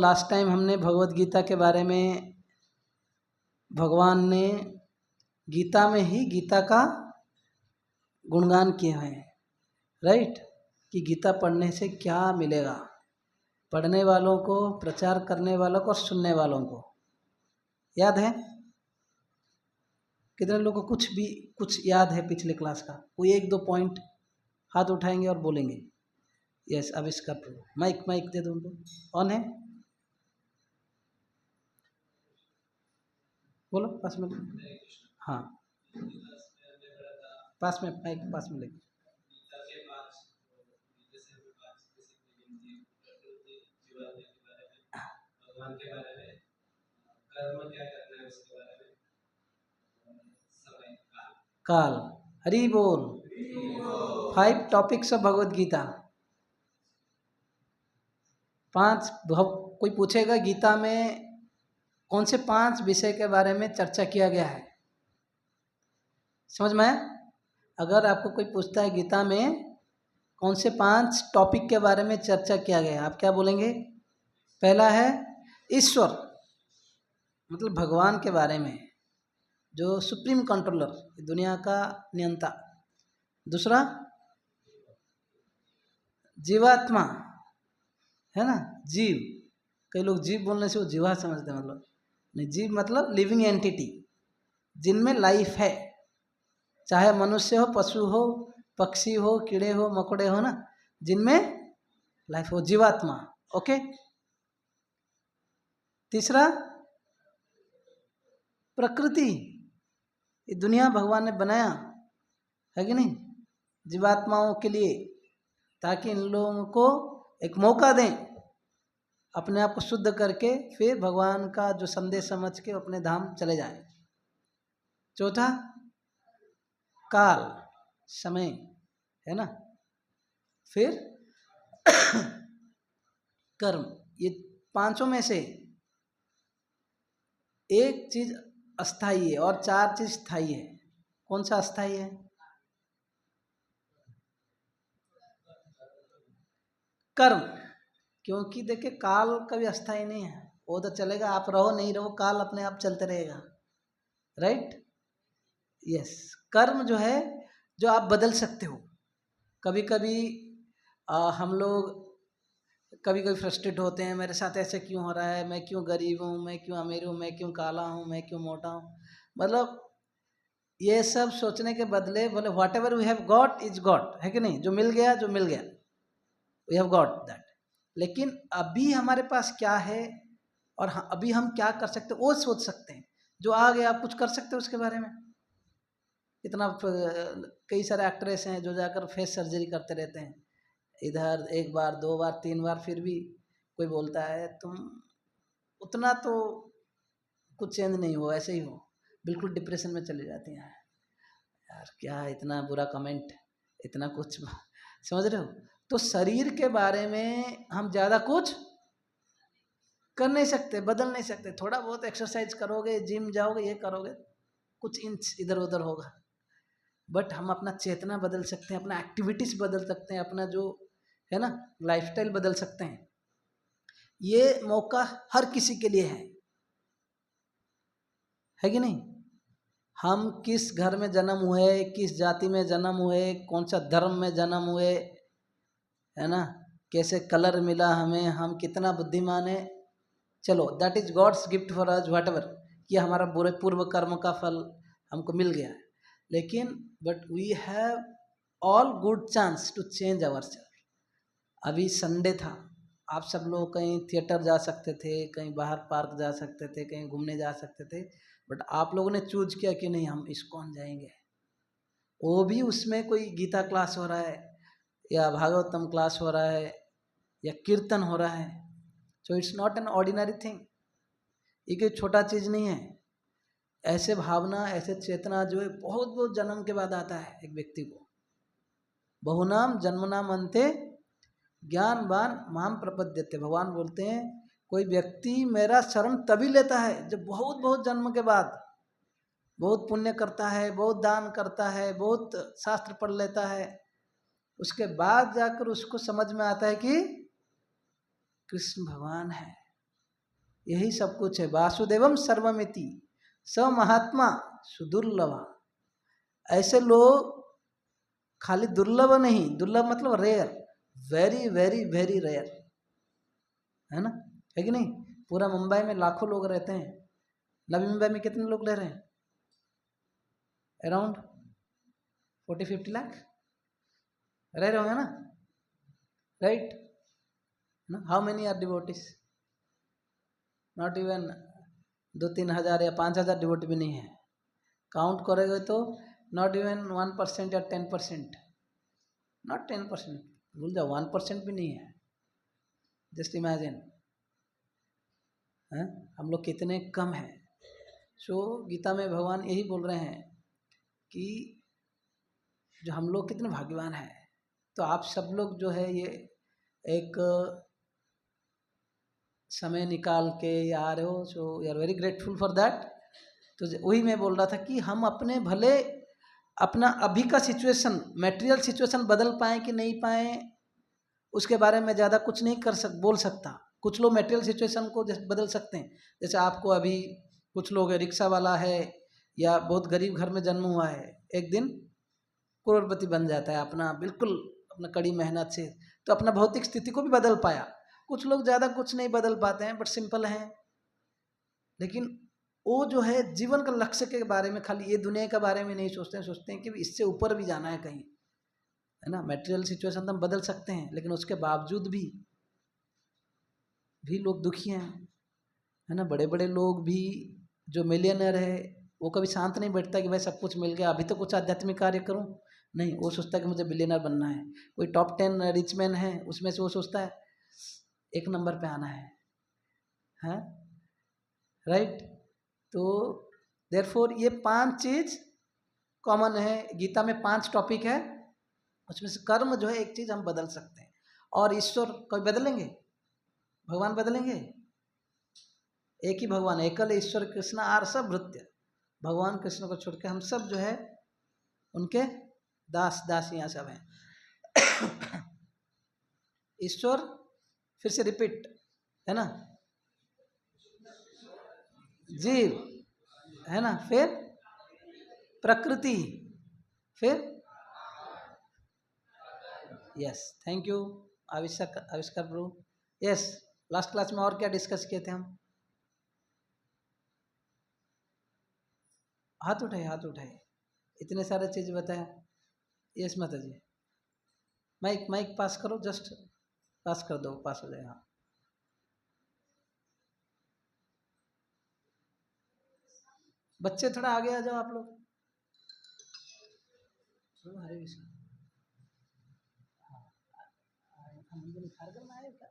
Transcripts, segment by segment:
Last time हमने भगवत गीता के बारे में, भगवान ने गीता में ही गीता का गुणगान किया है, राइट, कि गीता पढ़ने से क्या मिलेगा, पढ़ने वालों को, प्रचार करने वालों को और सुनने वालों को। याद है? कितने लोगों को कुछ याद है पिछले क्लास का? कोई एक दो पॉइंट हाथ उठाएंगे और बोलेंगे। यस, आविष्कार प्रभु, माइक दे दो उनको। ऑन है? बोलो, पास में। हाँ, पास में माइक, पास में लेके। भगवान के बारे में, कर्म क्या करना है उसके बारे में, समय काल। हरि बोल। 5 टॉपिक्स ऑफ भगवत गीता। 5। कोई पूछेगा गीता में कौन से 5 विषय के बारे में चर्चा किया गया है? समझ में आया? अगर आपको कोई पूछता है गीता में कौन से 5 टॉपिक के बारे में चर्चा किया गया है, आप क्या बोलेंगे? पहला है ईश्वर, मतलब भगवान के बारे में, जो सुप्रीम कंट्रोलर, दुनिया का नियंता। दूसरा जीवात्मा, है ना, जीव। कई लोग जीव बोलने से वो जीवा समझते हैं, मतलब नहीं, जीव मतलब लिविंग एंटिटी, जिनमें लाइफ है, चाहे मनुष्य हो, पशु हो, पक्षी हो, कीड़े हो, मकोड़े हो ना, जिनमें लाइफ हो, जीवात्मा। ओके। तीसरा प्रकृति, ये दुनिया भगवान ने बनाया है कि नहीं, जीवात्माओं के लिए, ताकि इन लोगों को एक मौका दें अपने आप को शुद्ध करके फिर भगवान का जो संदेश समझ के अपने धाम चले जाएं। चौथा काल, समय, है ना। फिर कर्म। ये 5 में से एक चीज अस्थाई है और 4 चीज स्थायी है। कौन सा अस्थाई है? कर्म। क्योंकि देखिए काल कभी अस्थाई नहीं है, वो तो चलेगा, आप रहो नहीं रहो, काल अपने आप चलते रहेगा, राइट। यस। कर्म जो है, जो आप बदल सकते हो। कभी कभी हम लोग कभी फ्रस्ट्रेट होते हैं, मेरे साथ ऐसे क्यों हो रहा है, मैं क्यों गरीब हूँ, मैं क्यों अमीर हूँ, मैं क्यों काला हूँ, मैं क्यों मोटा हूँ, मतलब ये सब सोचने के बदले बोले whatever we have got is got, है कि नहीं, जो मिल गया वी हैव गॉट दैट। लेकिन अभी हमारे पास क्या है और अभी हम क्या कर सकते हैं वो सोच सकते हैं। जो आ गया आप कुछ कर सकते हो उसके बारे में। इतना कई सारे एक्ट्रेस हैं जो जाकर फेस सर्जरी करते रहते हैं, इधर 1 बार 2 बार 3 बार, फिर भी कोई बोलता है तुम उतना तो कुछ चेंज नहीं हो, ऐसे ही हो, बिल्कुल डिप्रेशन में चली जाती हैं। यार क्या इतना बुरा कमेंट, इतना कुछ समझ रहे हो। तो शरीर के बारे में हम ज़्यादा कुछ कर नहीं सकते, बदल नहीं सकते। थोड़ा बहुत एक्सरसाइज करोगे, जिम जाओगे, ये करोगे, कुछ इंच इधर उधर होगा, बट हम अपना चेतना बदल सकते हैं, अपना एक्टिविटीज बदल सकते हैं, अपना जो है ना लाइफस्टाइल बदल सकते हैं। ये मौका हर किसी के लिए है कि नहीं। हम किस घर में जन्म हुए, किस जाति में जन्म हुए, कौन सा धर्म में जन्म हुए, है ना, कैसे कलर मिला हमें, हम कितना बुद्धिमान है, चलो that is God's gift for us whatever, कि हमारा बुरे पूर्व कर्म का फल हमको मिल गया है। लेकिन but we have all good chance to change our self. अभी संडे था, आप सब लोग कहीं थिएटर जा सकते थे, कहीं बाहर पार्क जा सकते थे, कहीं घूमने जा सकते थे, बट आप लोगों ने चूज किया कि नहीं हम इस्कॉन जाएंगे। वो भी उसमें कोई गीता क्लास हो रहा है या भागवतम क्लास हो रहा है या कीर्तन हो रहा है। So it's not an ordinary thing, ये कोई छोटा चीज़ नहीं है। ऐसे भावना, ऐसे चेतना जो है बहुत बहुत जन्म के बाद आता है एक व्यक्ति को। बहुनाम जन्मनाम अंते ज्ञानवान माम प्रपद्यते, भगवान बोलते हैं कोई व्यक्ति मेरा शरण तभी लेता है जब बहुत बहुत जन्म के बाद बहुत पुण्य करता है, बहुत दान करता है, बहुत शास्त्र पढ़ लेता है, उसके बाद जाकर उसको समझ में आता है कि कृष्ण भगवान है, यही सब कुछ है। वासुदेवम सर्वमिति स महात्मा सुदुर्लभ। ऐसे लोग खाली दुर्लभ नहीं, दुर्लभ मतलब rare, very very very rare, है ना, है कि नहीं। पूरा मुंबई में लाखों लोग रहते हैं, नवी मुंबई में कितने लोग रह रहे हैं? अराउंड 40-50 लाख रह रहे होंगे ना, राइट ना। How many are devotees? Not even 2-3 हज़ार या 5,000 डिवोटी भी नहीं है। काउंट करेंगे तो नॉट इवन 1% या 10%, नॉट 10%, भूल जाओ, 1% भी नहीं है। जस्ट इमेजिन हम लोग कितने कम हैं। सो गीता में भगवान यही बोल रहे हैं कि जो हम लोग कितने भाग्यवान हैं। तो आप सब लोग जो है ये एक समय निकाल के आ रहे हो, so we are very grateful for that. तो वही मैं बोल रहा था कि हम अपने भले अपना अभी का सिचुएशन, मटेरियल सिचुएशन बदल पाए कि नहीं पाए, उसके बारे में ज़्यादा कुछ नहीं बोल सकता। कुछ लोग मटेरियल सिचुएशन को बदल सकते हैं, जैसे आपको अभी कुछ लोग रिक्शा वाला है या बहुत गरीब घर में जन्म हुआ है, एक दिन करोड़पति बन जाता है अपना बिल्कुल अपना कड़ी मेहनत से, तो अपना भौतिक स्थिति को भी बदल पाया। कुछ लोग ज़्यादा कुछ नहीं बदल पाते हैं, बट सिंपल हैं, लेकिन वो जो है जीवन का लक्ष्य के बारे में, खाली ये दुनिया के बारे में नहीं सोचते हैं, सोचते हैं कि इससे ऊपर भी जाना है कहीं, है ना। मटेरियल सिचुएशन तो हम बदल सकते हैं, लेकिन उसके बावजूद भी लोग दुखी हैं, है ना। बड़े बड़े लोग भी जो मिलियनर है वो कभी शांत नहीं बैठता कि भाई सब कुछ मिल गया अभी तो कुछ आध्यात्मिक कार्य करूं, नहीं, वो सोचता है कि मुझे बिलियनर बनना है। कोई टॉप 10 रिच मैन है, उसमें से वो सोचता है 1 नंबर पे आना है, राइट। तो देयरफॉर ये 5 चीज कॉमन है गीता में, 5 टॉपिक है, उसमें से कर्म जो है एक चीज हम बदल सकते हैं। और ईश्वर कोई बदलेंगे? भगवान बदलेंगे? एक ही भगवान, एकल ईश्वर कृष्ण आर सब भृत्य। भगवान कृष्ण को छोड़ के हम सब जो है उनके दास दासियां सब हैं। ईश्वर, फिर से रिपीट, है ना, जीव, है ना, फिर प्रकृति, फिर यस, थैंक यू आविष्कार प्रभु। यस, लास्ट क्लास में और क्या डिस्कस किए थे हम? हाथ उठाए, हाथ उठाए, इतने सारे चीज बताया। यस माता जी, माइक माइक पास करो, जस्ट पास कर दो, पास हो जाएगा। बच्चे थोड़ा आगे आ जाओ आप लोग। हरे कृष्ण, कार्यक्रम आए क्या?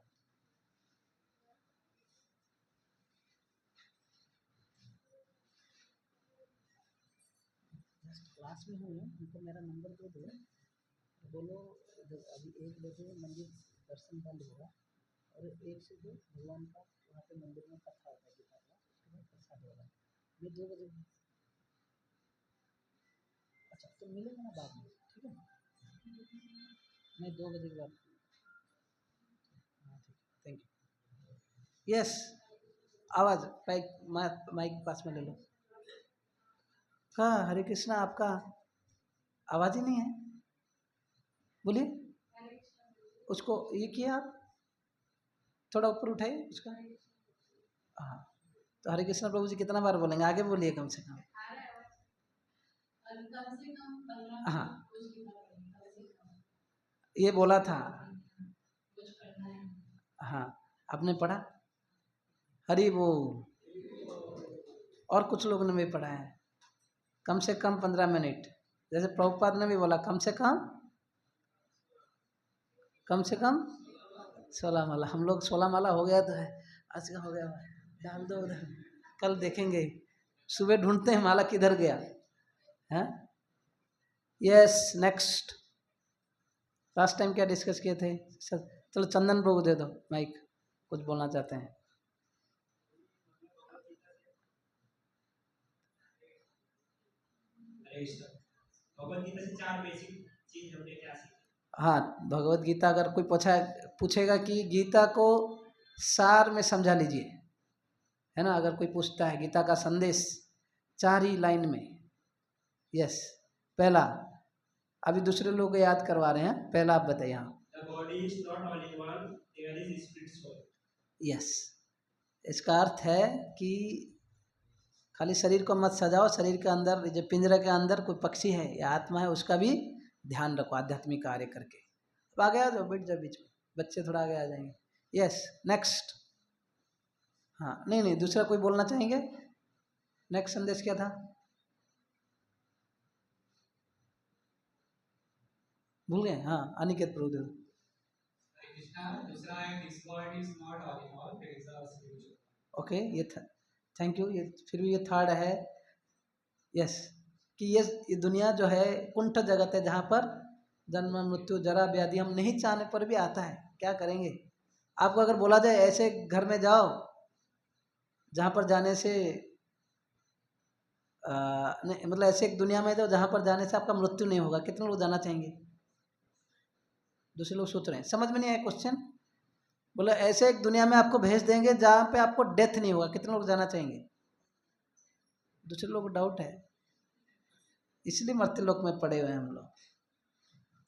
क्लास में हूँ, उनको मेरा नंबर दे दो, बोलो अभी 1 बजे मंदिर दर्शन बंद होगा और 1 से 2 भगवान का वहाँ पे मंदिर में कथा होता है गीता का, उसके बाद प्रसाद होगा। ये 2 बजे, अच्छा तो मिलेंगे ना बाद में, ठीक है, मैं 2 बजे के बाद, हाँ ठीक है, थैंक यू। यस, आवाज़ माइक पास में ले लो। कहाँ हरे कृष्णा, आपका आवाज़ ही नहीं है, बोलिए। उसको ये किया आप, थोड़ा ऊपर उठाइए उसका। हाँ, तो हरे कृष्णा प्रभु जी कितना बार बोलेंगे, आगे बोलिए कम से कम। हाँ, ये बोला था, हाँ, आपने पढ़ा हरि वो, और कुछ लोगों ने भी पढ़ा है, कम से कम 15 मिनट, जैसे प्रभुपाद ने भी बोला कम से कम 16 माला। हम लोग 16 माला हो गया तो है, आज का हो गया, डाल दो उधर, कल देखेंगे, सुबह ढूंढते हैं माला किधर गया है। यस, नेक्स्ट, लास्ट टाइम क्या डिस्कस किए थे सर? चलो चंदन प्रभु दे दो माइक, कुछ बोलना चाहते हैं। हाँ, भगवत गीता अगर कोई पूछेगा कि गीता को सार में समझा लीजिए, है ना। अगर कोई पूछता है गीता का संदेश 4 ही लाइन में, यस पहला, अभी दूसरे लोग याद करवा रहे हैं, पहला आप बताइए। हाँ, The body is not only one, there is spirit soul. Yes, इसका अर्थ है कि खाली शरीर को मत सजाओ, शरीर के अंदर जो पिंजरे के अंदर कोई पक्षी है या आत्मा है उसका भी ध्यान रखो आध्यात्मिक कार्य करके। अब आगे आ जाओ, बैठ जाओ बीच में, बच्चे थोड़ा आगे आ जाएंगे। Yes next. हाँ नहीं नहीं, दूसरा कोई बोलना चाहेंगे? नेक्स्ट संदेश क्या था? भूल गए? हाँ अनिकेत प्रभु। दूसरा है this body is not all in all, there is a spiritual. Okay, ये था, थैंक यू। ये फिर भी ये थर्ड है, यस, कि ये दुनिया जो है कुंठ जगत है, जहाँ पर जन्म मृत्यु जरा व्याधि हम नहीं चाहने पर भी आता है, क्या करेंगे। आपको अगर बोला जाए ऐसे घर में जाओ जहाँ पर जाने से नहीं, मतलब ऐसे एक दुनिया में जाओ जहाँ पर जाने से आपका मृत्यु नहीं होगा, कितने लोग जाना चाहेंगे? दूसरे लोग सोच रहे हैं, समझ में नहीं आया क्वेश्चन। बोले ऐसे एक दुनिया में आपको भेज देंगे जहाँ पे आपको डेथ नहीं होगा, कितने लोग जाना चाहेंगे? दूसरे लोग को डाउट है, इसलिए मर्त्य लोक में पड़े हुए हैं हम लोग,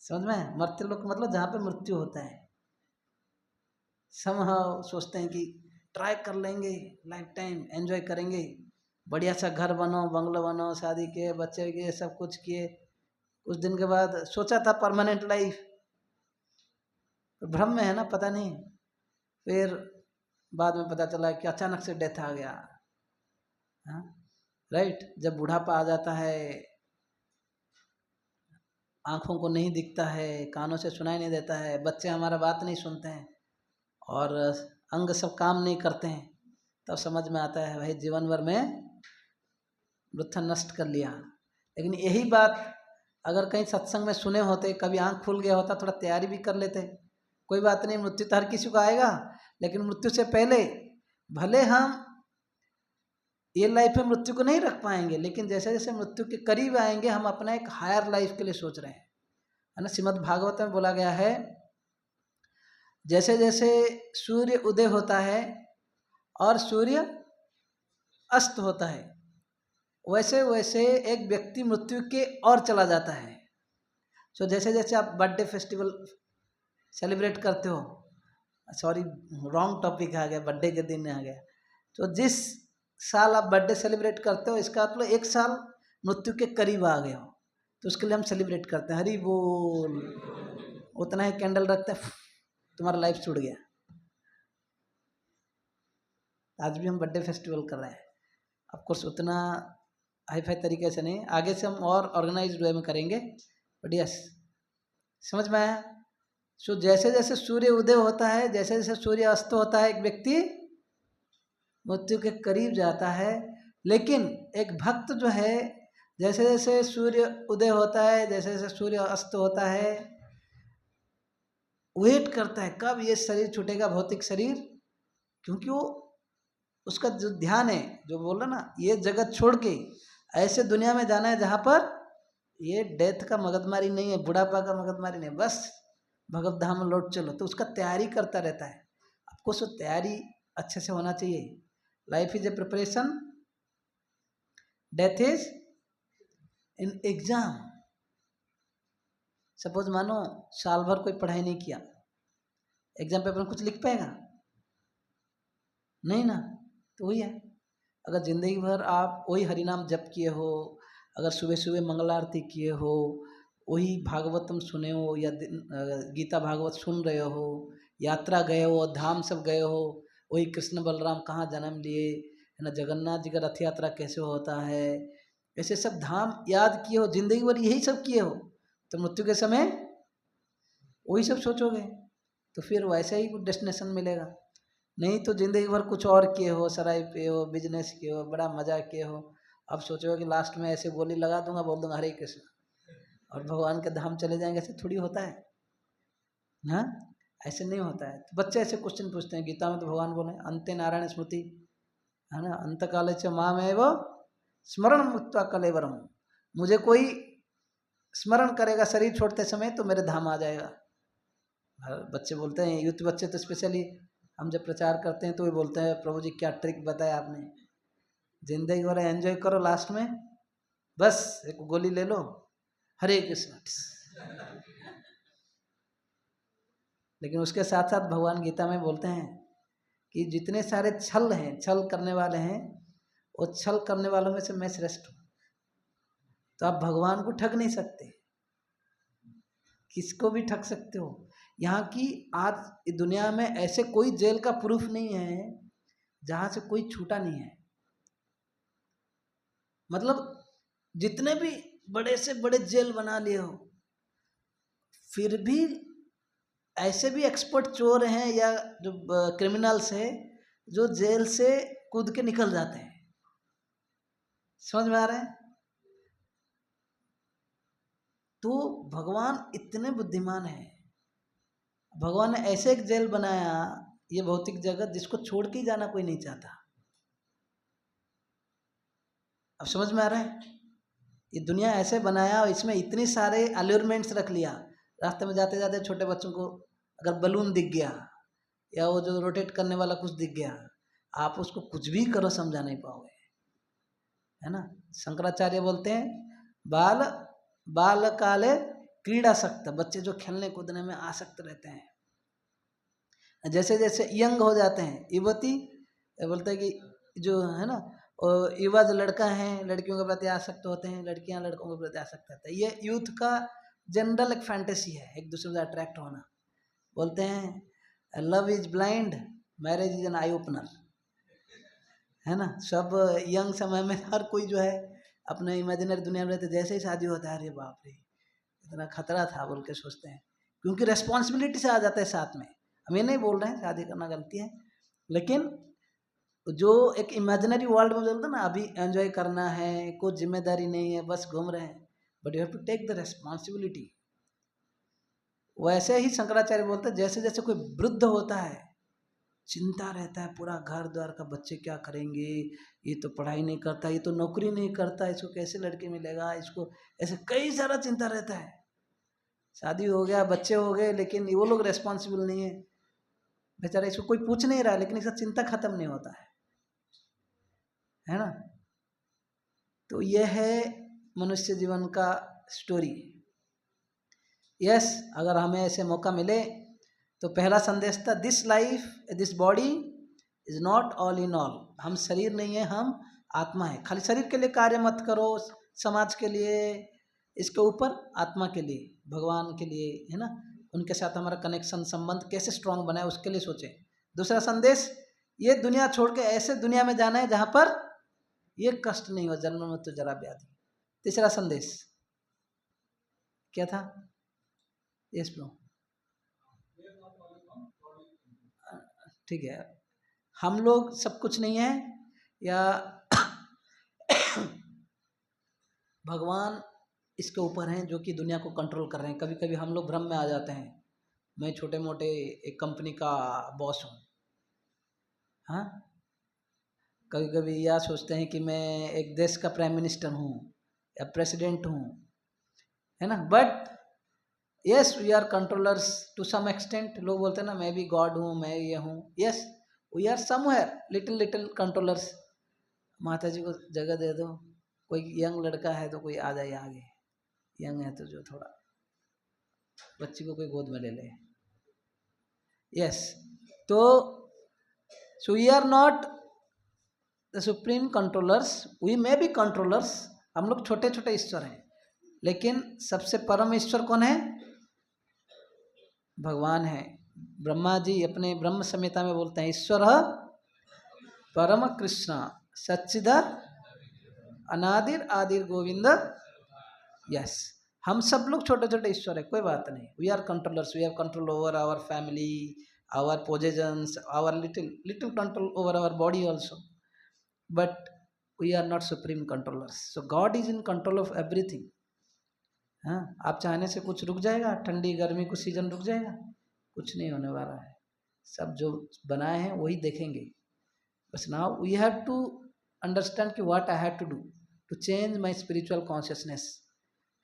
समझ में। मर्त्य लोक मतलब जहाँ पे मृत्यु होता है। समहाउ सोचते हैं कि ट्राई कर लेंगे, लाइफ टाइम एंजॉय करेंगे, बढ़िया सा घर बनो, बंगलो बनो, शादी किए, बच्चे किए, सब कुछ किए। कुछ दिन के बाद सोचा था परमानेंट लाइफ, भ्रम में है ना, पता नहीं। फिर बाद में पता चला कि अचानक से डेथ आ गया। हाँ राइट, जब बुढ़ापा आ जाता है, आँखों को नहीं दिखता है, कानों से सुनाई नहीं देता है, बच्चे हमारा बात नहीं सुनते हैं और अंग सब काम नहीं करते हैं, तब समझ में आता है भाई जीवन भर में वृथा नष्ट कर लिया। लेकिन यही बात अगर कहीं सत्संग में सुने होते, कभी आँख खुल गया होता, थोड़ा तैयारी भी कर लेते, कोई बात नहीं, मृत्यु तो हर किसी को आएगा, लेकिन मृत्यु से पहले भले हम ये लाइफ में मृत्यु को नहीं रख पाएंगे, लेकिन जैसे जैसे मृत्यु के करीब आएंगे हम अपना एक हायर लाइफ के लिए सोच रहे हैं, है ना। श्रीमद् भागवत में बोला गया है, जैसे जैसे सूर्य उदय होता है और सूर्य अस्त होता है, वैसे वैसे एक व्यक्ति मृत्यु के और चला जाता है। सो जैसे जैसे आप बर्थडे फेस्टिवल सेलिब्रेट करते हो, सॉरी रॉन्ग टॉपिक आ गया, बर्थडे के दिन आ गया, तो जिस साल आप बर्थडे सेलिब्रेट करते हो इसका मतलब एक साल मृत्यु के करीब आ गए हो, तो उसके लिए हम सेलिब्रेट करते हैं, हरी बोल, उतना ही कैंडल रखते हैं, तुम्हारा लाइफ छूट गया। आज भी हम बर्थडे फेस्टिवल कर रहे हैं, ऑफकोर्स उतना हाई फाई तरीके से नहीं, आगे से हम और ऑर्गेनाइज्ड वे में करेंगे, बट यस समझ में आया। सो जैसे जैसे सूर्य उदय होता है, जैसे जैसे सूर्य अस्त होता है, एक व्यक्ति मृत्यु के करीब जाता है। लेकिन एक भक्त जो है, जैसे जैसे सूर्य उदय होता है, जैसे जैसे सूर्य अस्त होता है, वेट करता है कब ये शरीर छूटेगा, भौतिक शरीर, क्योंकि वो उसका जो ध्यान है, जो बोल रहा ना, ये जगत छोड़ के ऐसे दुनिया में जाना है जहाँ पर ये डेथ का मगजमारी नहीं है, बुढ़ापा का मगजमारी नहीं है, बस भगवत धाम में लौट चलो। तो उसका तैयारी करता रहता है, आपको सो तैयारी अच्छे से होना चाहिए। Life is a preparation, death is in exam. Suppose मानो साल भर कोई पढ़ाई नहीं किया, एग्जाम पेपर में कुछ लिख पाएगा नहीं ना, तो वही है। अगर जिंदगी भर आप वही हरिनाम जप किए हो, अगर सुबह सुबह मंगल आरती किए हो, वही भागवतम सुने हो या गीता भागवत सुन रहे हो, यात्रा गए हो, धाम सब गए हो, वही कृष्ण बलराम कहाँ जन्म लिए, है ना, जगन्नाथ जी का रथ यात्रा कैसे होता है, ऐसे सब धाम याद किए हो, जिंदगी भर यही सब किए हो, तो मृत्यु के समय वही सब सोचोगे, तो फिर वैसे ही डेस्टिनेशन मिलेगा। नहीं तो जिंदगी भर कुछ और किए हो, सराय पे हो, बिजनेस किए हो, बड़ा मजा किए हो, अब सोचो कि लास्ट में ऐसे बोली लगा दूंगा, बोल दूंगा हरे कृष्ण और भगवान के धाम चले जाएंगे, ऐसे थोड़ी होता है ना, ऐसे नहीं होता है। तो बच्चे ऐसे क्वेश्चन पूछते हैं, गीता में तो भगवान बोले अंते नारायण स्मृति, है ना, अंत काले च माम एव स्मरण मुक्त्वा कलेवरम, मुझे कोई स्मरण करेगा शरीर छोड़ते समय तो मेरे धाम आ जाएगा। बच्चे बोलते हैं, यूथ बच्चे तो स्पेशली हम जब प्रचार करते हैं तो वे बोलते हैं प्रभु जी क्या ट्रिक बताया आपने, जिंदगी भर एंजॉय करो, लास्ट में बस एक गोली ले लो, हरे कृष्ण। लेकिन उसके साथ साथ भगवान गीता में बोलते हैं कि जितने सारे छल हैं, छल करने वाले हैं, वो छल करने वालों में से मैं श्रेष्ठ हूँ। तो आप भगवान को ठग नहीं सकते, किसको भी ठग सकते हो। यहाँ की आज दुनिया में ऐसे कोई जेल का प्रूफ नहीं है जहाँ से कोई छूटा नहीं है। मतलब जितने भी बड़े से बड़े जेल बना लिए हो, फिर भी ऐसे भी एक्सपर्ट चोर हैं या जो क्रिमिनल्स हैं जो जेल से कूद के निकल जाते हैं। समझ में आ रहा है? तो भगवान इतने बुद्धिमान है, भगवान ने ऐसे एक जेल बनाया, ये भौतिक जगत, जिसको छोड़ के ही जाना कोई नहीं चाहता। अब समझ में आ रहा है? ये दुनिया ऐसे बनाया और इसमें इतने सारे अल्यूरमेंट्स रख लिया। रास्ते में जाते जाते छोटे बच्चों को अगर बलून दिख गया या वो जो रोटेट करने वाला कुछ दिख गया, आप उसको कुछ भी करो समझा नहीं पाओगे, है ना। शंकराचार्य बोलते हैं बाल काले क्रीड़ा सक्त, बच्चे जो खेलने कूदने में आसक्त रहते हैं, जैसे जैसे यंग हो जाते हैं, युवती बोलते हैं कि जो है ना, और युवा जो लड़का है लड़कियों के प्रति आसक्त होते हैं, लड़कियां लड़कों के प्रति आसक्त होते हैं। ये यूथ का जनरल एक फैंटेसी है, एक दूसरे से अट्रैक्ट होना। बोलते हैं love is blind, marriage is an eye opener, है ना। सब यंग समय में हर कोई जो है अपने इमेजिनरी दुनिया में रहते, जैसे ही शादी होता है अरे बाप रे इतना खतरा था बोल के सोचते हैं, क्योंकि रेस्पॉन्सिबिलिटी से आ जाता है साथ में। हम ये नहीं बोल रहे हैं शादी करना गलती है, लेकिन जो एक इमेजिनरी वर्ल्ड में बोलते हैं ना, अभी एंजॉय करना है, कोई जिम्मेदारी नहीं है, बस घूम रहे हैं, but you have to take the responsibility. वैसे ही शंकराचार्य बोलते हैं जैसे जैसे कोई वृद्ध होता है, चिंता रहता है पूरा घर द्वार का, बच्चे क्या करेंगे, ये तो पढ़ाई नहीं करता, ये तो नौकरी नहीं करता, इसको कैसे लड़की मिलेगा, इसको ऐसे कई सारा चिंता रहता है। शादी हो गया, बच्चे हो गए, लेकिन वो लोग रेस्पॉन्सिबल नहीं है बेचारा, इसको कोई पूछ नहीं रहा, लेकिन इसका चिंता खत्म नहीं होता है ना। तो यह है मनुष्य जीवन का स्टोरी। यस, अगर हमें ऐसे मौका मिले तो पहला संदेश था this life this body is not all in all. हम शरीर नहीं है, हम आत्मा है। खाली शरीर के लिए कार्य मत करो, समाज के लिए, इसके ऊपर आत्मा के लिए, भगवान के लिए, है ना, उनके साथ हमारा कनेक्शन संबंध कैसे स्ट्रांग बनाए उसके लिए सोचें। दूसरा संदेश, ये दुनिया छोड़ के ऐसे दुनिया में जाना है जहाँ पर ये कष्ट नहीं हो, जन्म में तो जरा व्याधि। तीसरा संदेश क्या था? यस ब्रो, ठीक है, हम लोग सब कुछ नहीं है या भगवान इसके ऊपर हैं जो कि दुनिया को कंट्रोल कर रहे हैं। कभी कभी हम लोग भ्रम में आ जाते हैं, मैं छोटे मोटे एक कंपनी का बॉस हूँ, हाँ, कभी कभी यह सोचते हैं कि मैं एक देश का प्राइम मिनिस्टर हूँ या प्रेसिडेंट हूँ, है ना। But yes, we are controllers to some extent. लोग बोलते हैं ना मैं भी गॉड हूँ, मैं ये हूँ। Yes, we are somewhere little little controllers. माता जी को जगह दे दो, कोई यंग लड़का है तो कोई आ जाए आगे, यंग है तो जो थोड़ा बच्ची को कोई गोद में ले ले। यस, तो so we are not the supreme controllers, we may be controllers. हम लोग छोटे छोटे ईश्वर हैं, लेकिन सबसे परम ईश्वर कौन है? भगवान है। ब्रह्मा जी अपने ब्रह्म संहिता में बोलते हैं ईश्वर परम कृष्ण सच्चिद अनादिर आदिर गोविंद। यस, हम सब लोग छोटे छोटे ईश्वर है, कोई बात नहीं। We are controllers, we have control over our family, our possessions, our little control over our body also, but we are not supreme controllers. So God is in control of everything. हाँ, आप चाहने से कुछ रुक जाएगा? ठंडी गर्मी कुछ सीजन रुक जाएगा? कुछ नहीं होने वाला है, सब जो बनाए हैं वही देखेंगे। बस now we have to understand कि what I have to do to change my spiritual consciousness,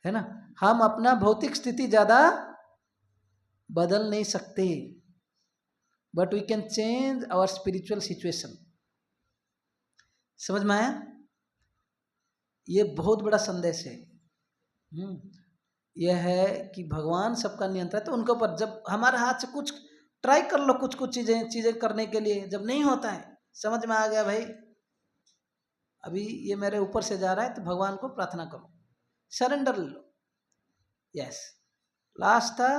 है ना। हम अपना भौतिक स्थिति ज़्यादा बदल नहीं सकते, but we can change our spiritual situation. समझ में आया? ये बहुत बड़ा संदेश है। यह है कि भगवान सबका नियंत्रण, तो उनके ऊपर जब हमारे हाथ से कुछ ट्राई कर लो, कुछ कुछ चीजें करने के लिए, जब नहीं होता है, समझ में आ गया भाई अभी ये मेरे ऊपर से जा रहा है, तो भगवान को प्रार्थना करो, सरेंडर ले लो। यस, लास्ट था,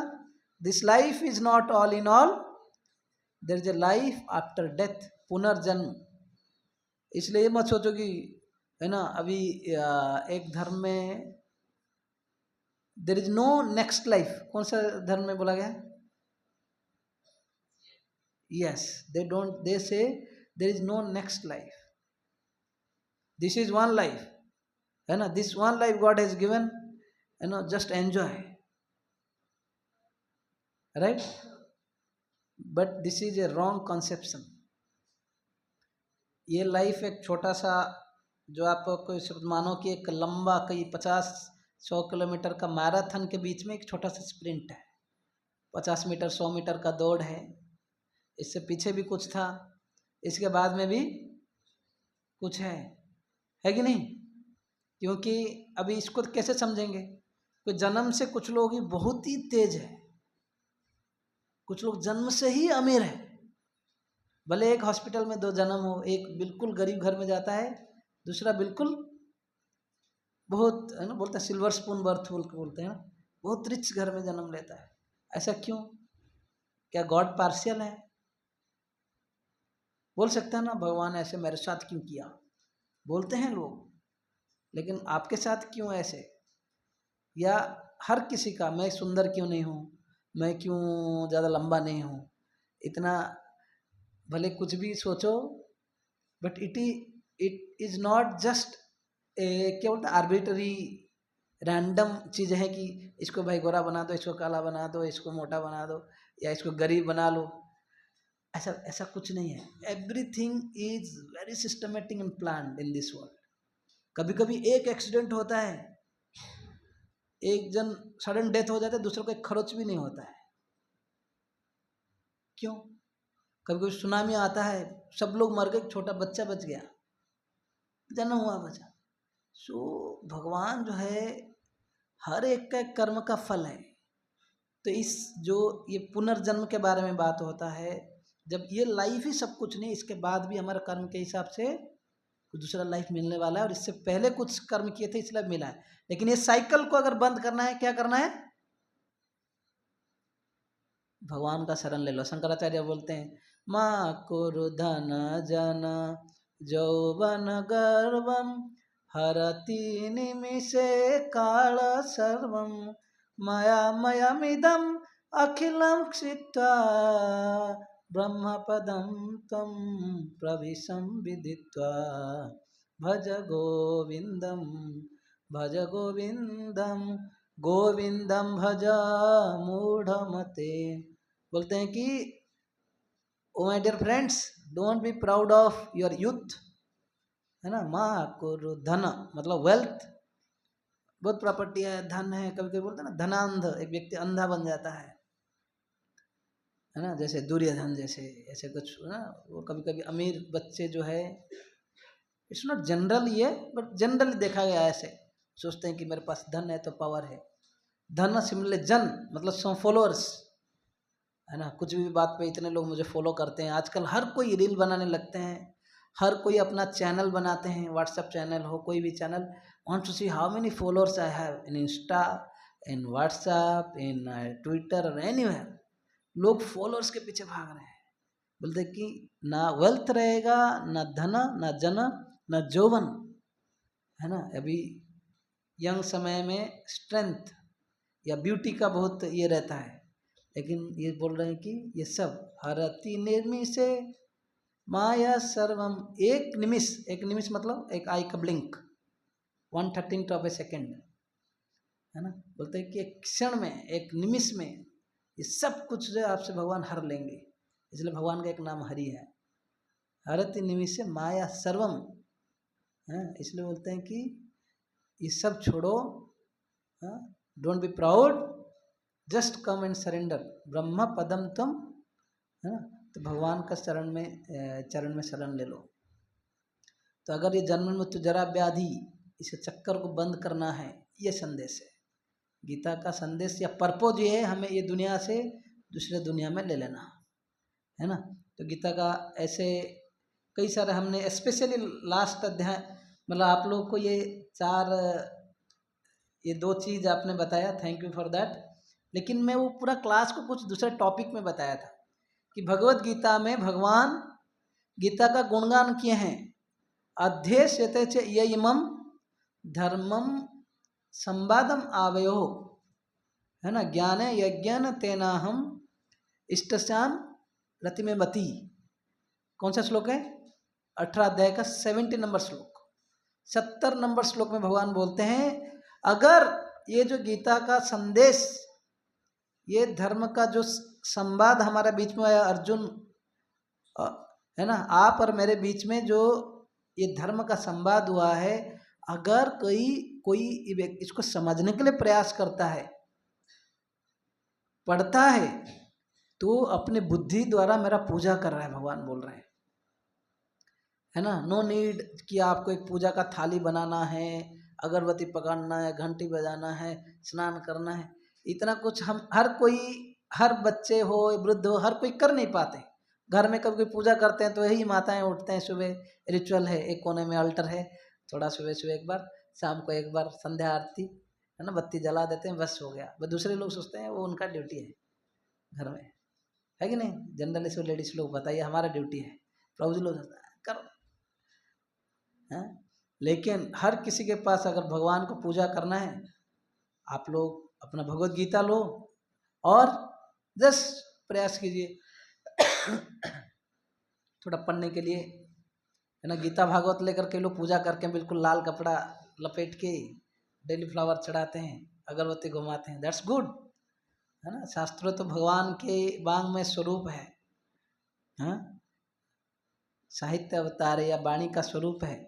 this life is not all in all, there is a life after death, पुनर्जन्म। इसलिए मत सोचो कि है ना अभी एक धर्म में there is no next life. कौन सा धर्म में बोला गया? Yes, they don't, they say there is no next life, this is one life, है ना, this one life God has given, है ना, just enjoy, right? But this is a wrong conception. ये लाइफ एक छोटा सा, जो आप कोई मानो कि एक लंबा कई 50-100 किलोमीटर का मैराथन के बीच में एक छोटा सा स्प्रिंट है, 50 मीटर 100 मीटर का दौड़ है, इससे पीछे भी कुछ था, इसके बाद में भी कुछ है कि नहीं? क्योंकि अभी इसको कैसे समझेंगे? कोई जन्म से कुछ लोग ही बहुत ही तेज है, कुछ लोग जन्म से ही अमीर है, भले एक हॉस्पिटल में 2 जन्म हो, एक बिल्कुल गरीब घर में जाता है, दूसरा बिल्कुल बहुत, है ना, बोलते हैं सिल्वर स्पून बर्थ बोलते हैं ना, बहुत रिच घर में जन्म लेता है। ऐसा क्यों? क्या गॉड पार्शियल है? बोल सकते हैं ना भगवान ऐसे मेरे साथ क्यों किया, बोलते हैं लोग, लेकिन आपके साथ क्यों ऐसे? या हर किसी का, मैं सुंदर क्यों नहीं हूँ, मैं क्यों ज़्यादा लंबा नहीं हूँ, इतना भले कुछ भी सोचो, but it is not just क्या बोलते हैं आर्बिट्ररी रैंडम चीज़ है कि इसको भाई गोरा बना दो, इसको काला बना दो, इसको मोटा बना दो, या इसको गरीब बना लो। ऐसा कुछ नहीं है। Everything is very systematic and planned in this world. कभी कभी एक एक्सीडेंट होता है, एक जन सडन डेथ हो जाता है, दूसरे को एक खरोच भी नहीं होता है। क्यों? कभी कभी सुनामी आता है, सब लोग मर गए, छोटा बच्चा बच गया, जन्म हुआ बचा। सो भगवान जो है हर एक का कर्म का फल है। तो इस जो ये पुनर्जन्म के बारे में बात होता है, जब ये लाइफ ही सब कुछ नहीं, इसके बाद भी हमारे कर्म के हिसाब से कुछ दूसरा लाइफ मिलने वाला है, और इससे पहले कुछ कर्म किए थे इसलिए मिला है। लेकिन ये साइकिल को अगर बंद करना है, क्या करना है? भगवान का शरण ले लो। शंकराचार्य बोलते हैं, माँ कुरु धन जन यौवन गर्वम हरति निमिषे काल सर्वम मयमिदम अखिलम क्षित्वा ब्रह्मपदम तम प्रविशम विदित्वा भज गोविंदम भज गोविंदम गोविंदम भज मूढ़मते। बोलते हैं कि oh my dear friends, don't be proud of your youth, है ना। माँ कुरु धन मतलब वेल्थ, बहुत प्रॉपर्टी है, धन है। कभी कभी बोलते हैं ना धनांध, एक व्यक्ति अंधा बन जाता है ना, जैसे दुर्योधन जैसे, ऐसे कुछ ना, वो कभी कभी अमीर बच्चे जो है, इट्स नॉट जनरल ये, बट जनरली देखा गया ऐसे, सोचते हैं कि मेरे पास धन है तो पावर है। धन सिमिलरली जन मतलब सम फॉलोअर्स, है ना, कुछ भी बात पे इतने लोग मुझे फॉलो करते हैं। आजकल हर कोई रील बनाने लगते हैं, हर कोई अपना चैनल बनाते हैं, व्हाट्सएप चैनल हो, कोई भी channel, want to see how many followers I have in Insta, in WhatsApp, in Twitter और एनीवेयर। लोग फॉलोअर्स के पीछे भाग रहे हैं। बोलते कि ना वेल्थ रहेगा, ना धन, ना जन, ना जौवन, है ना। अभी यंग समय में स्ट्रेंथ या ब्यूटी का बहुत ये रहता है, लेकिन ये बोल रहे हैं कि ये सब हरति निर्मिषे माया सर्वम, एक निमिष मतलब एक आई का ब्लिंक, 1/13 ऑफ ए सेकेंड, है ना। बोलते हैं कि एक क्षण में, एक निमिष में ये सब कुछ जो आपसे भगवान हर लेंगे। इसलिए भगवान का एक नाम हरि है, हरति निमिषे माया सर्वम, है। इसलिए बोलते हैं कि ये सब छोड़ो, don't be proud, just come and surrender, ब्रह्म पदम तुम, है ना, तो भगवान का चरण में शरण ले लो। तो अगर ये जन्म मृत्यु जरा व्याधि इसे चक्कर को बंद करना है, ये संदेश है गीता का संदेश या पर्पज ये है, हमें ये दुनिया से दूसरे दुनिया में ले लेना है ना। तो गीता का ऐसे कई सारे हमने स्पेशली लास्ट अध्याय मतलब आप लोगों को ये 2 चीज़ आपने बताया, थैंक यू फॉर दैट। लेकिन मैं वो पूरा क्लास को कुछ दूसरे टॉपिक में बताया था कि भगवत गीता में भगवान गीता का गुणगान किए हैं। अध्येष्यते च ये इमं धर्मम संवादम आवयो, है ना, ज्ञान यज्ञान तेनाहम इष्टशान रति में मति। कौन सा श्लोक है? 18 अध्याय का 70 नंबर श्लोक। 70 नंबर श्लोक में भगवान बोलते हैं अगर ये जो गीता का संदेश, ये धर्म का जो संवाद हमारे बीच में आया अर्जुन, है ना, आप और मेरे बीच में जो ये धर्म का संवाद हुआ है, अगर कोई इसको समझने के लिए प्रयास करता है, पढ़ता है, तो अपने बुद्धि द्वारा मेरा पूजा कर रहा है, भगवान बोल रहे हैं, है ना। नो नीड कि आपको एक पूजा का थाली बनाना है, अगरबत्ती पकड़ना है, घंटी बजाना है, स्नान करना है। इतना कुछ हम हर बच्चे हो वृद्ध हो हर कोई कर नहीं पाते। घर में कभी कोई पूजा करते हैं तो यही माताएं उठते हैं, सुबह रिचुअल है, एक कोने में अल्टर है, थोड़ा सुबह एक बार, शाम को एक बार संध्या आरती, है ना, बत्ती जला देते हैं, बस हो गया। बस दूसरे लोग सोचते हैं वो उनका ड्यूटी है घर में, है कि नहीं। जनरली सब लेडीज लोग बताइए हमारा ड्यूटी है, प्रभु जी लोग करो, है। लेकिन हर किसी के पास अगर भगवान को पूजा करना है, आप लोग अपना भगवत गीता लो और जस्ट प्रयास कीजिए थोड़ा पढ़ने के लिए, है ना। गीता भागवत लेकर के लोग पूजा करके बिल्कुल लाल कपड़ा लपेट के डेली फ्लावर चढ़ाते हैं, अगरबत्ती घुमाते हैं, दैट्स गुड, है ना। शास्त्रों तो भगवान के वांग में स्वरूप है, हाँ, साहित्य अवतार या वाणी का स्वरूप है।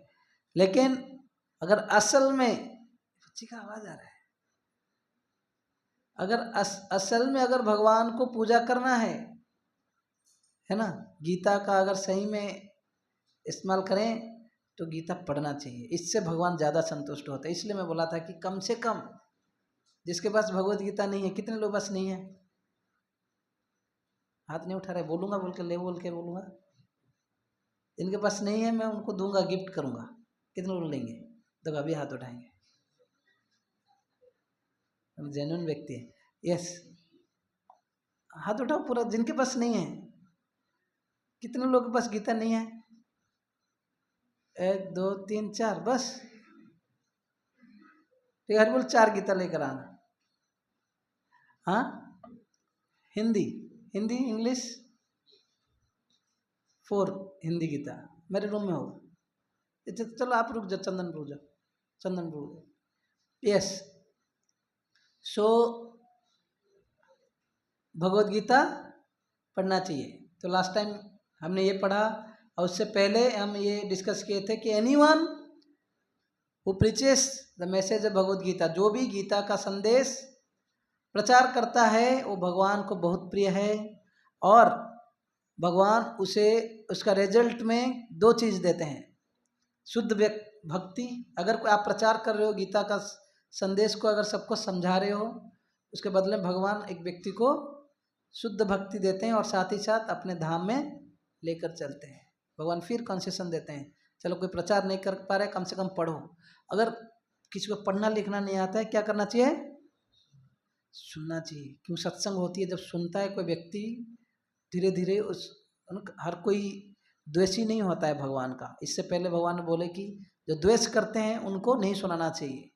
लेकिन अगर असल में, बच्ची का आवाज आ रहा है, अगर असल में अगर भगवान को पूजा करना है ना, गीता का अगर सही में इस्तेमाल करें तो गीता पढ़ना चाहिए, इससे भगवान ज़्यादा संतुष्ट होते हैं। इसलिए मैं बोला था कि कम से कम जिसके पास भगवत गीता नहीं है, कितने लोग पास नहीं है, हाथ नहीं उठा रहे, बोलूँगा बोल के बोलूँगा, जिनके पास नहीं है मैं उनको दूंगा, गिफ्ट करूँगा। कितने लोग लेंगे? तो अभी हाथ उठाएंगे, हम जेन्युइन व्यक्ति है। यस, हाथ उठाओ पूरा, जिनके पास नहीं है। कितने लोगों के पास गीता नहीं है? 1 2 3 4, बस ठीक है, बोल 4 गीता लेकर आना। हाँ, हिंदी इंग्लिश 4 हिंदी गीता मेरे रूम में होगा। चलो आप रुक जाओ, चंदन रुक जाओ। यस, सो भगवत गीता पढ़ना चाहिए। तो लास्ट टाइम हमने ये पढ़ा, और उससे पहले हम ये डिस्कस किए थे कि anyone who preaches the message of Bhagavad Gita, जो भी गीता का संदेश प्रचार करता है वो भगवान को बहुत प्रिय है, और भगवान उसे उसका रिजल्ट में 2 चीज़ देते हैं, शुद्ध भक्ति। अगर कोई आप प्रचार कर रहे हो गीता का संदेश को, अगर सबको समझा रहे हो, उसके बदले भगवान एक व्यक्ति को शुद्ध भक्ति देते हैं, और साथ ही साथ अपने धाम में लेकर चलते हैं। भगवान फिर कंसेशन देते हैं, चलो कोई प्रचार नहीं कर पा रहे, कम से कम पढ़ो। अगर किसी को पढ़ना लिखना नहीं आता है, क्या करना चाहिए? सुनना चाहिए। क्यों? सत्संग होती है, जब सुनता है कोई व्यक्ति, धीरे धीरे हर कोई द्वेषी नहीं होता है भगवान का। इससे पहले भगवान बोले कि जो द्वेष करते हैं उनको नहीं सुनाना चाहिए,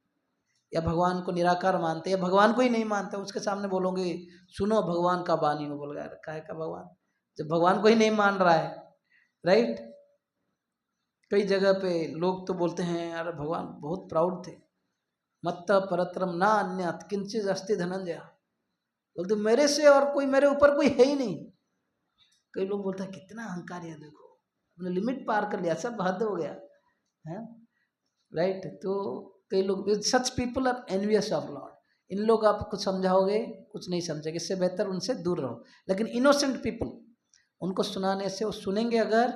या भगवान को निराकार मानते हैं या भगवान को ही नहीं मानते, उसके सामने बोलोगे सुनो भगवान का वाणी, वो बोल गया काहे का भगवान, जब भगवान को ही नहीं मान रहा है, राइट। कई जगह पे लोग तो बोलते हैं अरे भगवान बहुत प्राउड थे, मत्त परत्रम ना अन्यत किंचित अस्ति धनंजय, बोलते मेरे से और कोई, मेरे ऊपर कोई है ही नहीं। कई लोग बोलते हैं कितना अहंकार है, देखो अपने लिमिट पार कर लिया, सब हद हो गया है, राइट। तो कई लोग, such people are envious of lord. इन लोग आप कुछ समझाओगे कुछ नहीं समझेंगे, इससे बेहतर उनसे दूर रहो। लेकिन इनोसेंट पीपल उनको सुनाने से वो सुनेंगे अगर,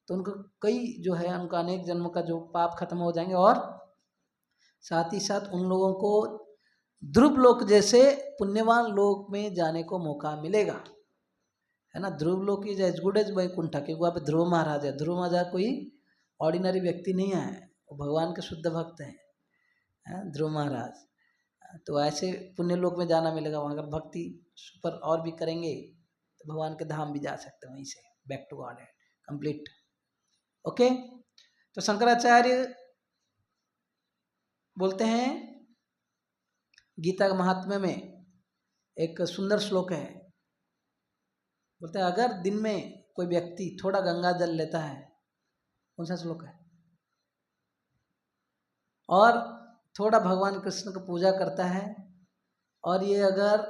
तो उनको कई जो है उनका अनेक जन्मों का जो पाप खत्म हो जाएंगे, और साथ ही साथ उन लोगों को ध्रुव लोक जैसे पुण्यवान लोक में जाने को मौका मिलेगा, है ना। Dhruva Loka is as good as Vaikuntha, क्योंकि वहाँ पे ध्रुव महाराज है। ध्रुव महाराज कोई ऑर्डिनरी व्यक्ति नहीं है, वो भगवान के शुद्ध भक्त हैं, ध्रुव महाराज। तो ऐसे पुण्य लोक में जाना मिलेगा। वहाँ अगर भक्ति पर और भी करेंगे तो भगवान के धाम भी जा सकते हैं, वहीं से बैक टू गॉड है कंप्लीट। ओके, तो शंकराचार्य बोलते हैं गीता के महात्म्य में एक सुंदर श्लोक है, बोलते हैं अगर दिन में कोई व्यक्ति थोड़ा गंगा जल लेता है, कौन सा श्लोक है, और थोड़ा भगवान कृष्ण की पूजा करता है, और ये अगर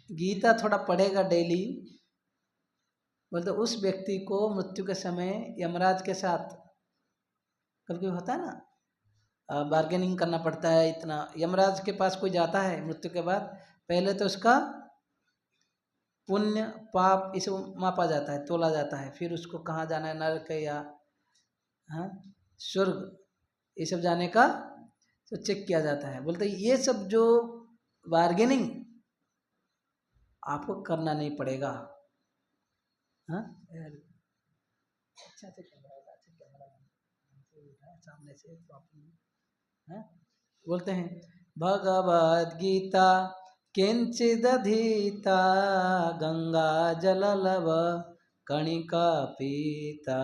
गीता थोड़ा पढ़ेगा डेली, बोलते उस व्यक्ति को मृत्यु के समय यमराज के साथ, कभी कभी होता है ना बार्गेनिंग करना पड़ता है इतना, यमराज के पास कोई जाता है मृत्यु के बाद, पहले तो उसका पुण्य पाप इसे मापा जाता है, तोला जाता है, फिर उसको कहाँ जाना है, नरक या स्वर्ग, ये सब जाने का तो चेक किया जाता है। बोलते ये सब जो बार्गेनिंग आपको करना नहीं पड़ेगा। हाँ अच्छा सामने से बोलते हैं भगवद गीता किंचिदधीता गंगा जललव कणिका पीता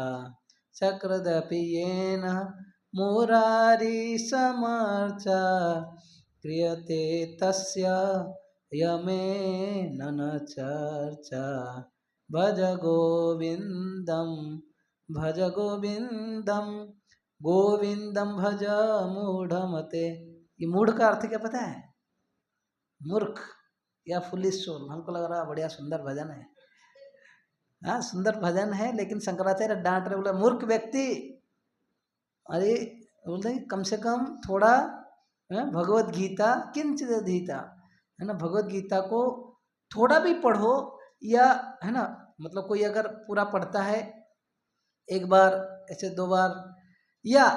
सकृदपि येन मुरारी समर्चा क्रियते तस्य यमेन न चर्चा भज गोविंदम गोविंदम भज मूढ़मते। ये मूढ़ का अर्थ क्या पता है, मूर्ख या फुलिश सोल। हमको लग रहा बढ़िया सुंदर भजन है, हाँ सुंदर भजन है, लेकिन शंकराचार्य डांट रहे, बोला मूर्ख व्यक्ति, अरे बोलते कम से कम थोड़ा भगवत गीता किंचित अधीता, है ना, भगवत गीता को थोड़ा भी पढ़ो, या है ना, मतलब कोई अगर पूरा पढ़ता है एक बार ऐसे 2 बार, या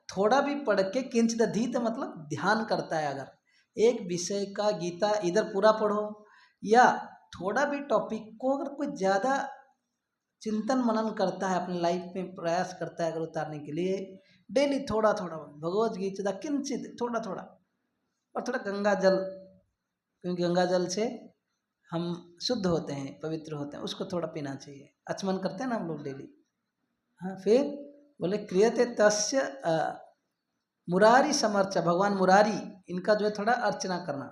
थोड़ा भी पढ़ के किंचित अधीत मतलब ध्यान करता है, अगर एक विषय का गीता इधर पूरा पढ़ो, या थोड़ा भी टॉपिक को अगर कोई ज़्यादा चिंतन मनन करता है, अपने लाइफ में प्रयास करता है अगर उतारने के लिए, डेली थोड़ा थोड़ा भगवत गीता किंचित थोड़ा थोड़ा, और थोड़ा गंगा जल, क्योंकि गंगा जल से हम शुद्ध होते हैं, पवित्र होते हैं, उसको थोड़ा पीना चाहिए, आचमन करते हैं ना हम लोग डेली। हाँ, फिर बोले क्रियते तस्य मुरारी समर्चा, भगवान मुरारी इनका जो है थोड़ा अर्चना करना।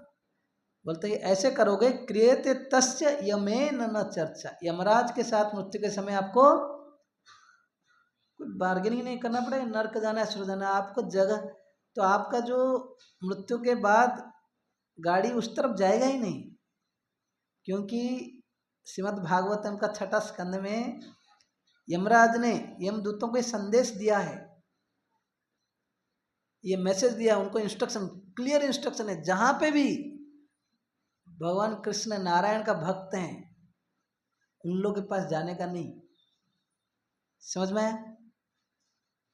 बोलते हैं ऐसे करोगे क्रियते तस्य यमेन न चर्चा, यमराज के साथ मृत्यु के समय आपको कोई बार्गेनिंग नहीं करना पड़ेगा, नर्क जाना है स्वर्ग जाना है, आपको जगह, तो आपका जो मृत्यु के बाद गाड़ी उस तरफ जाएगा ही नहीं, क्योंकि श्रीमद् भागवतम का 6 स्कंद में यमराज ने यमदूतों को संदेश दिया है, ये मैसेज दिया उनको, इंस्ट्रक्शन, क्लियर इंस्ट्रक्शन है, जहां पे भी भगवान कृष्ण नारायण का भक्त हैं उन लोगों के पास जाने का नहीं। समझ में आया?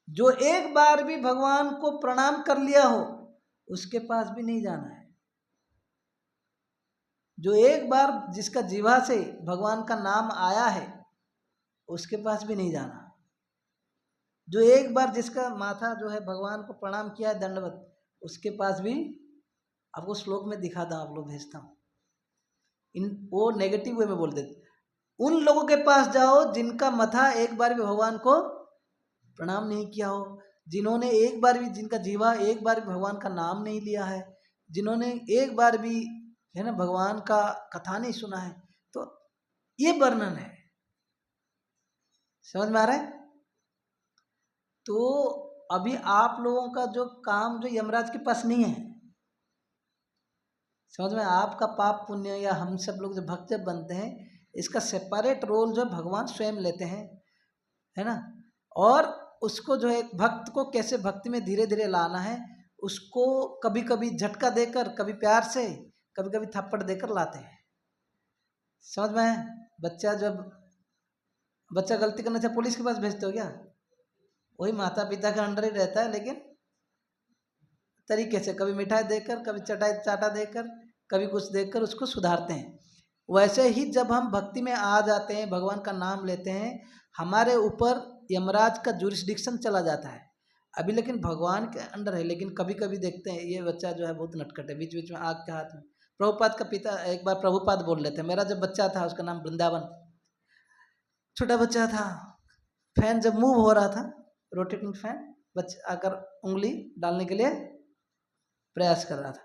जो एक बार भी भगवान को प्रणाम कर लिया हो उसके पास भी नहीं जाना है। जो एक बार जिसका जीवा से भगवान का नाम आया है उसके पास भी नहीं जाना। जो एक बार जिसका माथा जो है भगवान को प्रणाम किया है दंडवत, उसके पास भी, आपको श्लोक में दिखाता हूँ, आप लोग भेजता हूँ, वो नेगेटिव वे में बोल देते, उन लोगों के पास जाओ जिनका माथा एक बार भी भगवान को प्रणाम नहीं किया हो, जिन्होंने एक बार भी, जिनका जीवा एक बार भी भगवान का नाम नहीं लिया है, जिन्होंने एक बार भी, है ना, भगवान का कथा नहीं सुना है, तो ये वर्णन है। समझ में आ रहा है? तो अभी आप लोगों का जो काम जो यमराज के पास नहीं है, समझ में, आपका पाप पुण्य या हम सब लोग जो भक्त जब बनते हैं, इसका सेपरेट रोल जो भगवान स्वयं लेते हैं, है ना, और उसको जो है भक्त को कैसे भक्ति में धीरे धीरे लाना है, उसको कभी कभी झटका देकर, कभी प्यार से, कभी कभी थप्पड़ देकर लाते हैं। समझ में? बच्चा गलती करने से पुलिस के पास भेजते हो क्या? वही माता पिता के अंडर ही रहता है, लेकिन तरीके से, कभी मिठाई देकर, कभी चाटा देकर, कभी कुछ देकर उसको सुधारते हैं। वैसे ही जब हम भक्ति में आ जाते हैं, भगवान का नाम लेते हैं, हमारे ऊपर यमराज का जुरिस्डिक्शन चला जाता है अभी, लेकिन भगवान के अंडर है। लेकिन कभी कभी देखते हैं ये बच्चा जो है बहुत नटखट है, बीच बीच में आग के हाथ में। प्रभुपाद का पिता एक बार प्रभुपाद बोल रहे थे, मेरा जब बच्चा था, उसका नाम वृंदावन, छोटा बच्चा था, फैन जब मूव हो रहा था, रोटेटिंग फैन, बच्चा आकर उंगली डालने के लिए प्रयास कर रहा था,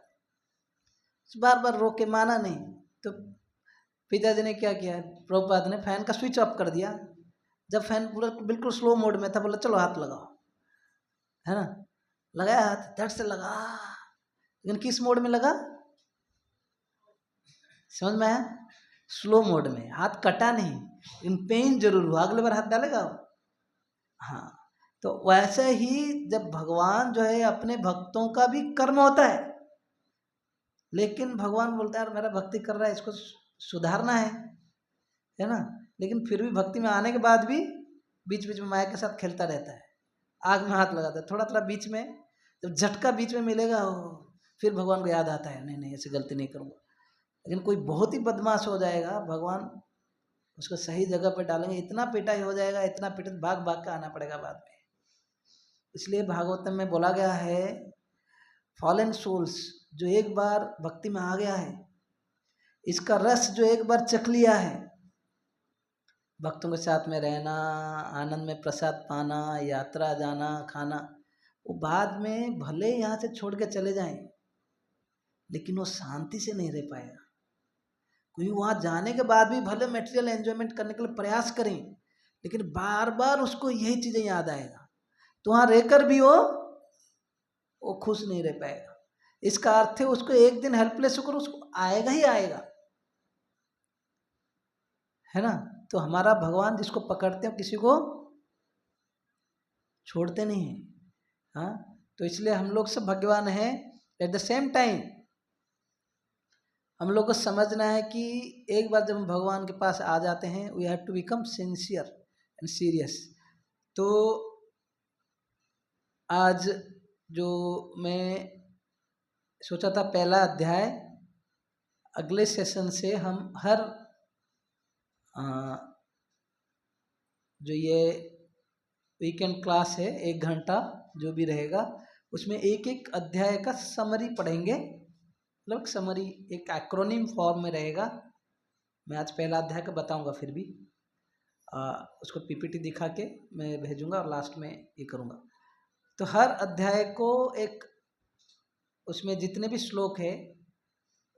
बार बार रोक के माना नहीं, तो पिताजी ने क्या किया, प्रभुपाद ने फैन का स्विच ऑफ कर दिया। जब फैन पूरा बिल्कुल स्लो मोड में था, बोला चलो हाथ लगाओ, है ना, लगाया हाथ, धड़ से लगा, लेकिन किस मोड में लगा समझ में आया? स्लो मोड में, हाथ कटा नहीं, इन पेन जरूर हुआ, अगले बार हाथ डालेगा। हाँ, तो वैसे ही जब भगवान जो है, अपने भक्तों का भी कर्म होता है, लेकिन भगवान बोलता है यार मेरा भक्ति कर रहा है, इसको सुधारना है ना, लेकिन फिर भी भक्ति में आने के बाद भी बीच बीच में माया के साथ खेलता रहता है, आग में हाथ लगाता है, थोड़ा थोड़ा बीच में, जब झटका बीच में मिलेगा फिर भगवान को याद आता है, नहीं नहीं ऐसी गलती नहीं करूँगा। लेकिन कोई बहुत ही बदमाश हो जाएगा, भगवान उसको सही जगह पर डालेंगे, इतना पिटाई हो जाएगा, इतना पिटा, भाग भाग के आना पड़ेगा बाद में। इसलिए भागवतम में बोला गया है, फॉलन सोल्स जो एक बार भक्ति में आ गया है, इसका रस जो एक बार चख लिया है, भक्तों के साथ में रहना, आनंद में प्रसाद पाना, यात्रा जाना, खाना, वो बाद में भले यहाँ से छोड़ के चले जाएं, लेकिन वो शांति से नहीं रह पाएगा। क्योंकि वहाँ जाने के बाद भी भले मटेरियल एंजॉयमेंट करने के लिए प्रयास करें, लेकिन बार बार उसको यही चीज़ें याद आएगा, तो वहाँ रहकर भी वो खुश नहीं रह पाएगा। इसका अर्थ है उसको एक दिन हेल्पलेस होकर उसको आएगा ही आएगा, है ना। तो हमारा भगवान जिसको पकड़ते हैं किसी को छोड़ते नहीं है, हाँ। तो इसलिए हम लोग सब भगवान हैं। एट द सेम टाइम हम लोग को समझना है कि एक बार जब हम भगवान के पास आ जाते हैं, we have to become sincere and serious. तो आज जो मैं सोचा था पहला अध्याय, अगले सेशन से हम हर जो ये वीकेंड क्लास है 1 घंटा जो भी रहेगा, उसमें एक एक अध्याय का समरी पढ़ेंगे, मतलब समरी एक एक्रोनिम फॉर्म में रहेगा। मैं आज पहला अध्याय का बताऊंगा, फिर भी उसको पीपीटी दिखा के मैं भेजूंगा और लास्ट में ये करूंगा। तो हर अध्याय को एक, उसमें जितने भी श्लोक है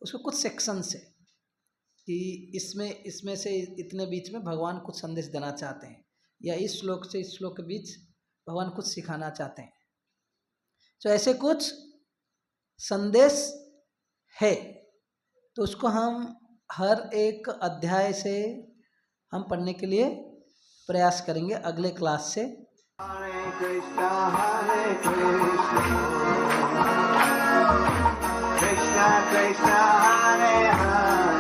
उसको कुछ सेक्शन से, कि इसमें से इतने बीच में भगवान कुछ संदेश देना चाहते हैं, या इस श्लोक से इस श्लोक के बीच भगवान कुछ सिखाना चाहते हैं। तो ऐसे कुछ संदेश है, तो उसको हम हर एक अध्याय से हम पढ़ने के लिए प्रयास करेंगे अगले क्लास से। हरे कृष्णा कृष्णा कृष्णा हरे हरे।